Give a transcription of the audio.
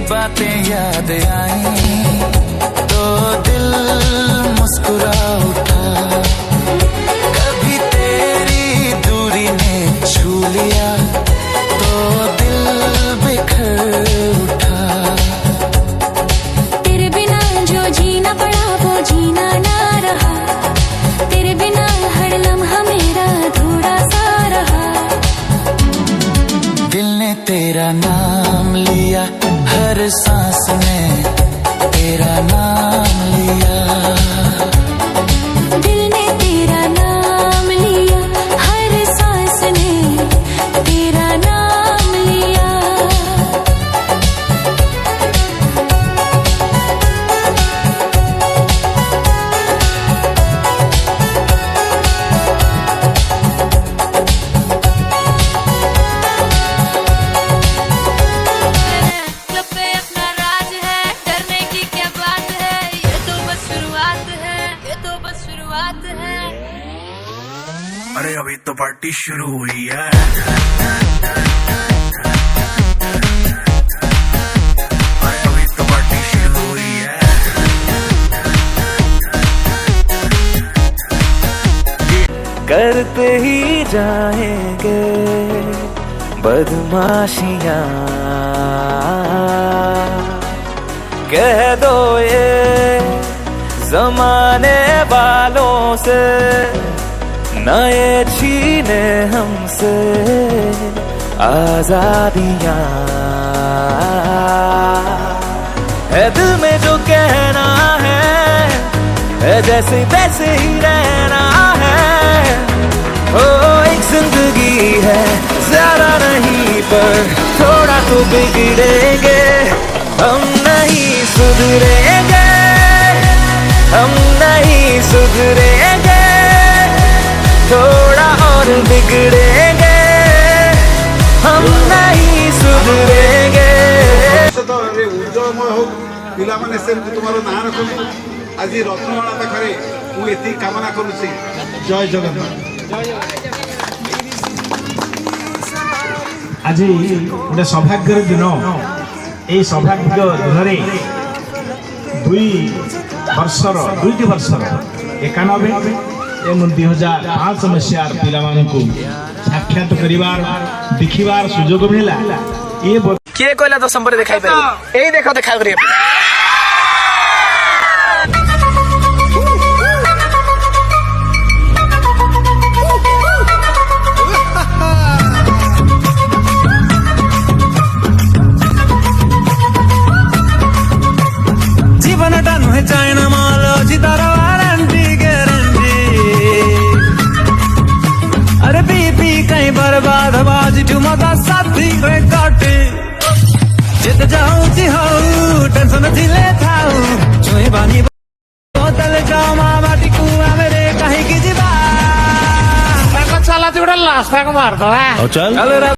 बातें याद आई तो दिल मुस्कुरा उठा। कभी तेरी दूरी ने छू लिया तो दिल बिखर उठा। तेरे बिना जो जीना पड़ा वो जीना ना रहा। तेरे बिना हर लम्हा मेरा थोड़ा सा रहा। दिल ने तेरा नाम लिया, हर सांस में तेरा नाम लिया। दिल ने तेरा नाम लिया, हर सांस ने तेरा नाम लिया। अरे अभी तो पार्टी शुरू हुई है। अरे अभी तो पार्टी शुरू हुई है। करते ही जाएंगे बदमाशियां, कह दो ये जमाने वालों से, नए छीने हमसे आजादियां। है दिल में जो कहना है जैसे तैसे ही रहना है। ओ एक जिंदगी है, ज्यादा नहीं पर थोड़ा तो बिगड़ेंगे। हम नहीं सुधरेंगे, हम नहीं सुधरेंगे, थोड़ा और बिगड़ेंगे, हम नहीं सुधरेंगे। उज्जवलमय हो पिला माने सेमती तुमार ना रखु। आज रत्नमाला पाखे मुझे कामना करुच्ची। जय जगन्नाथ। आज गोटे सौभाग्यर दिन। ये सौभाग्य दिन दुईटी वर्षर 91 एवं 2005 मसीहार पिला साक्षात करिवार देखिबार सुजोग मिला। ये किए कहला तो संपर्क देखाई पारे एई देखो देखा करिए। जीवनटा नुहे चाइना माल जितार वारंटी गारंटी। अरे बीपी कहीं बर्बाद बाजी चुमता साथी रे काटे। जित जाऊँ हाउ टेंशन झिले थाऊ छुए बानी बोतल जाओ मामा टिकुआ मेरे कहीं की जीवा। चला तू लास्ट मार दो। चल